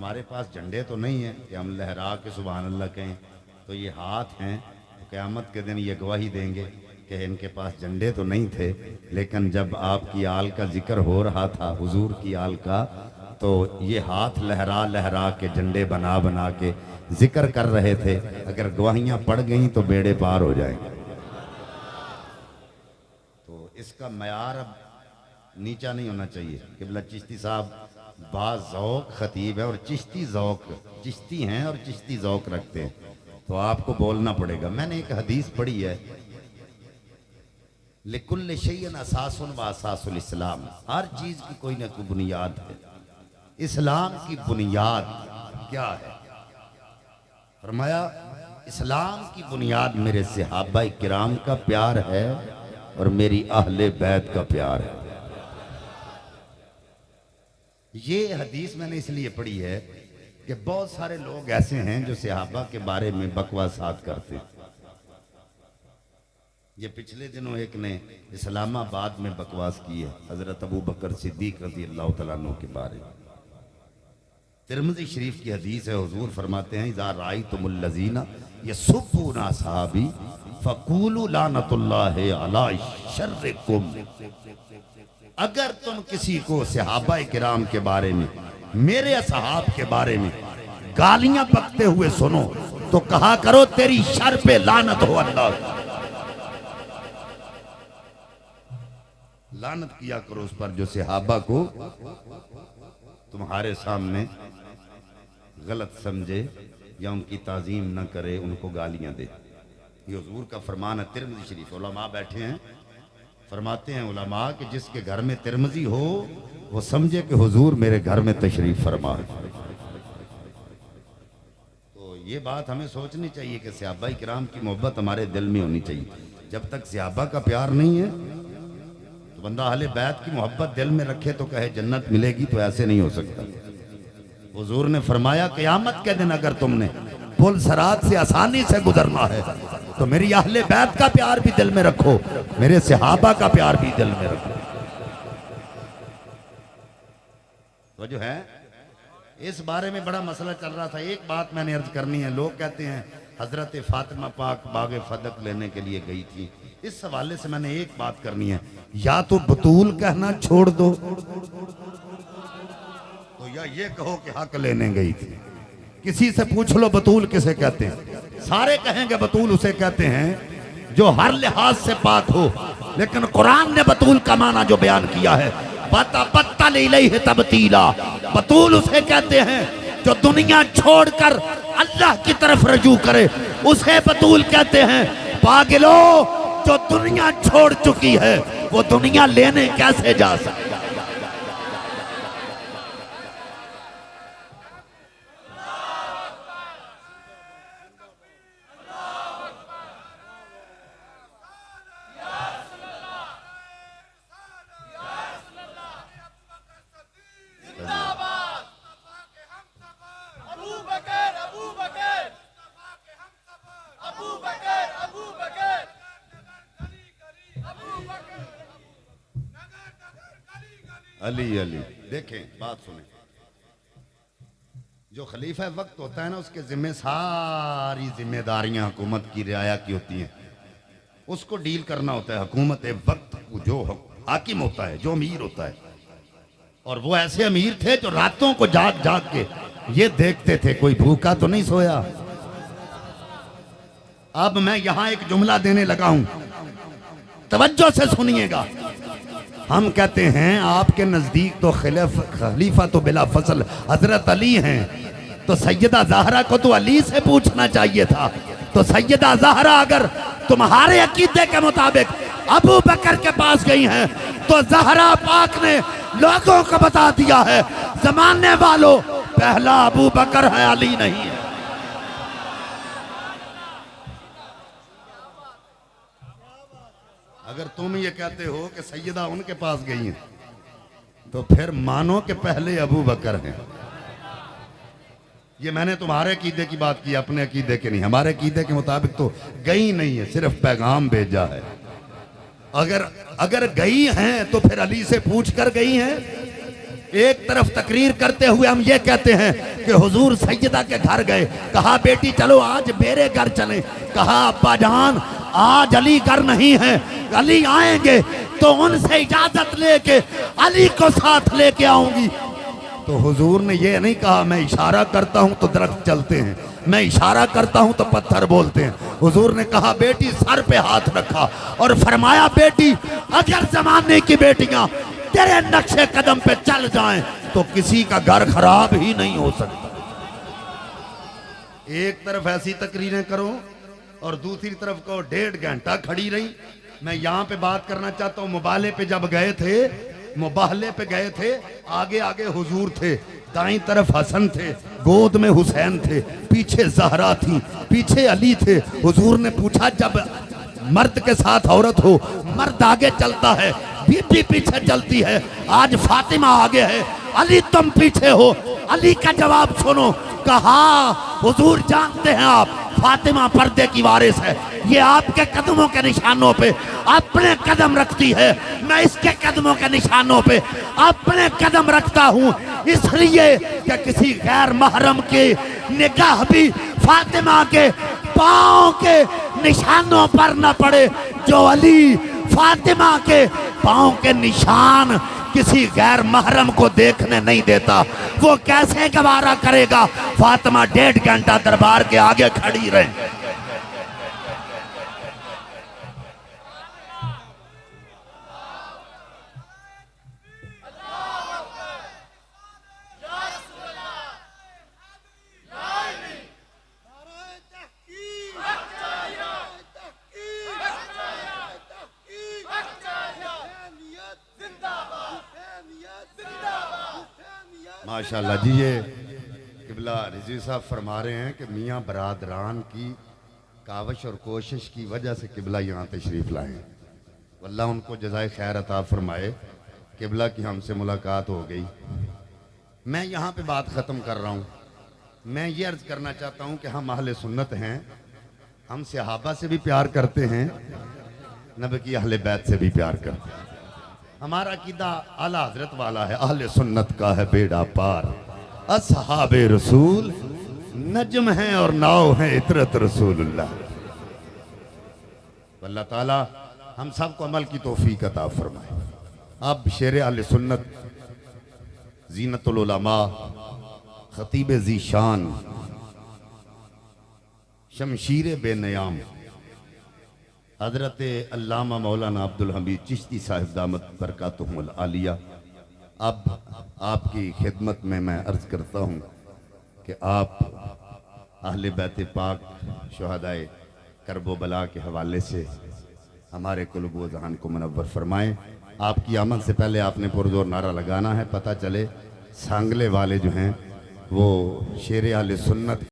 हमारे पास झंडे तो नहीं है कि हम लहरा के सुभान अल्लाह कहें, तो ये हाथ हैं, तो क़यामत के दिन ये गवाही देंगे कि इनके पास झंडे तो नहीं थे, लेकिन जब आपकी आल का जिक्र हो रहा था, हुजूर की आल का, तो ये हाथ लहरा लहरा के झंडे बना बना के जिक्र कर रहे थे। अगर गवाहियाँ पड़ गई तो बेड़े पार हो जाएंगे। तो इसका मयार अब नीचा नहीं होना चाहिए। क़िबला चिश्ती साहब बाज़ौक़ खतीब है और चिश्ती ज़ौक़, चिश्ती हैं और चिश्ती ज़ौक़ रखते हैं, तो आपको बोलना पड़ेगा। मैंने एक हदीस पढ़ी है, लिकुल्ल शैइन असासुन व असासुल इस्लाम, हर चीज़ की कोई ना कोई बुनियाद है। इस्लाम की बुनियाद क्या है? फरमाया इस्लाम की बुनियाद मेरे सहाबा किराम का प्यार है और मेरी अहले बैत का प्यार है। ये हदीस मैंने इसलिए पढ़ी है कि बहुत सारे लोग ऐसे हैं जो सहाबा के बारे में बकवासात करते हैं। ये पिछले दिनों एक ने इस्लामाबाद में बकवास की है हजरत अबू बकर सिद्दीक रज़ी अल्लाह तआला अन्हु के बारे में। तिरमिज़ी शरीफ की हदीस है, हुजूर फरमाते हैं इज़ा राअयतुमुल लज़ीना यसुब्बूना सहाबी फ़क़ूलू लानतुल्लाहि अला शर्रिकुम, अगर तुम किसी को सहाबा किराम के बारे में, मेरे असहाब के बारे में गालियां बकते हुए सुनो तो कहा करो तेरी शर पे लानत हो अल्लाह। लानत किया करो उस पर जो सहाबा को तुम्हारे सामने गलत समझे या उनकी ताजीम न करे, उनको गालियां दे। ये हुजूर का फरमान है। तिरमिज़ी शरीफ उलमा बैठे हैं, फरमाते हैं उलमा कि जिसके घर में तिरमिज़ी हो वो समझे कि हुजूर मेरे घर में तशरीफ फरमा। तो ये बात हमें सोचनी चाहिए कि सहाबा किराम की मोहब्बत हमारे दिल में होनी चाहिए। जब तक सहाबा का प्यार नहीं है तो बंदा अहले बैत की मोहब्बत दिल में रखे तो कहे जन्नत मिलेगी, तो ऐसे नहीं हो सकता। हुजूर ने फरमाया क़यामत के दिन अगर तुमने पुल सरात से आसानी से गुजरना है तो मेरी अहले बैत का प्यार भी दिल में रखो, मेरे सहाबा का प्यार भी दिल में रखो। तो जो है इस बारे में बड़ा मसला चल रहा था। एक बात मैंने अर्ज करनी है। लोग कहते हैं हजरत फातिमा पाक बागे फदक लेने के लिए गई थी। इस हवाले से मैंने एक बात करनी है, या तो बतूल कहना छोड़ दो तो या ये कहो कि हक लेने गई थी। किसी से पूछ लो बतूल किसे कहते हैं, सारे कहेंगे बतूल उसे कहते हैं जो हर लिहाज से पाक हो, लेकिन कुरान ने बतूल का माना जो बयान किया है बतबत्तल इलैहि तबतीला, बतूल उसे कहते हैं जो दुनिया छोड़कर अल्लाह की तरफ रजू करे, उसे बतूल कहते हैं। पागलो, जो दुनिया छोड़ चुकी है वो दुनिया लेने कैसे जा सकती? अली अली। देखें बात सुने, जो खलीफा वक्त होता है ना उसके जिम्मे सारी जिम्मेदारियां हुकूमत की रियाया की होती हैं, उसको डील करना होता है। हुकूमत वक्त जो हाकिम होता है, जो अमीर होता है, और वो ऐसे अमीर थे जो रातों को जाग जाग के ये देखते थे कोई भूखा तो नहीं सोया। अब मैं यहां एक जुमला देने लगा हूं, तवज्जो से सुनिएगा। हम कहते हैं आपके नजदीक तो खलीफा तो बिला फसल हजरत अली हैं, तो सैयदा ज़हरा को तो अली से पूछना चाहिए था। तो सैयदा ज़हरा अगर तुम्हारे अकीदे के मुताबिक अबू बकर के पास गई हैं तो ज़हरा पाक ने लोगों को बता दिया है जमाने वालों, पहला अबू बकर है, अली नहीं है। अगर तुम ये कहते हो कि सैयदा उनके पास गई हैं तो फिर मानो कि पहले अबू बकर हैं। ये मैंने तुम्हारे अकीदे की बात की, अपने अकीदे के नहीं। हमारे अकीदे के मुताबिक तो गई नहीं है, सिर्फ पैगाम भेजा है। अगर गई हैं तो फिर अली से पूछ कर गई हैं। एक तरफ तकरीर करते हुए हम ये कहते हैं कि हुजूर सैयदा के घर गए, कहा बेटी चलो आज मेरे घर चले, कहा अब्बा जान आज अली घर नहीं है, अली आएंगे तो उनसे इजाजत लेके अली को साथ लेके आऊंगी। तो हुजूर ने ये नहीं कहा मैं इशारा करता हूं तो दरख्त चलते हैं, मैं इशारा करता हूं तो पत्थर बोलते हैं। हुजूर ने कहा बेटी सर पे हाथ रखा और फरमाया बेटी अगर जमाने की बेटियां तेरे नक्शे कदम पे चल जाएं तो किसी का घर खराब ही नहीं हो सकता। एक तरफ ऐसी तकरीरें करो और दूसरी तरफ को 1.5 घंटा खड़ी रही। मैं यहाँ पे बात करना चाहता हूँ, मुबाले पे जब गए थे, मुबाहले पे गए थे, आगे आगे हुजूर थे, दाईं तरफ हसन थे, गोद में हुसैन थे, पीछे जहरा थी, पीछे अली थे। हुजूर ने पूछा जब मर्द के साथ औरत हो, मर्द आगे चलता है, बीबी पीछे चलती है, आज फातिमा आगे है, अली तुम पीछे हो, अली का जवाब सुनो। कहा हुजूर जानते हैं आप फातिमा पर्दे की वारिस है, ये आपके कदमों के निशानों पे अपने कदम रखती है, मैं इसके कदमों के निशानों पे अपने कदम रखता हूँ, इसलिए कि किसी गैर महरम की निगाह भी फातिमा के पाँव के निशानों पर न पड़े। जो अली फातिमा के पाँव के निशान किसी गैर महरम को देखने नहीं देता, वो कैसे गवारा करेगा फातिमा 1.5 घंटा दरबार के आगे खड़ी रहे। माशाल्लाह जी, ये किबला रिजवी साहब फरमा रहे हैं कि मियाँ बरादरान की कावश और कोशिश की वजह से किबला यहाँ तशरीफ़ लाए। वल्लाह उनको जज़ाए खैर अता फरमाए। किबला की हमसे मुलाकात हो गई। मैं यहाँ पे बात ख़त्म कर रहा हूँ। मैं ये अर्ज़ करना चाहता हूँ कि हम अहले सुन्नत हैं, हम सहाबा से भी प्यार करते हैं, नबी की अहले बैत से भी प्यार करते हैं। हमारा अकीदा आला हजरत वाला है, अहले सुन्नत का है बेड़ा पार, असहाबे रसूल नजम है और नाव है इतरत रसूलुल्लाह। अल्लाह ताला हम सबको अमल की तौफीक अता फरमाए। अब शेर अहले सुन्नत जीनतुल उलमा खतीब ज़ीशान शमशीर बेनयाम हजरत अल्लामा मौलाना अब्दुल हमीद चिश्ती साहिब दामत बरकातुहुमुल आलिया, अब आपकी खिदमत में मैं अर्ज़ करता हूँ कि आप अहले बैत पाक शुहदाए करबो बला के हवाले से हमारे कुल्ब व ज़हान को मुनव्वर फरमाएँ। आपकी आमद से पहले आपने पुरजोर नारा लगाना है, पता चले सांगले वाले जो हैं वो शेर अहले सुन्नत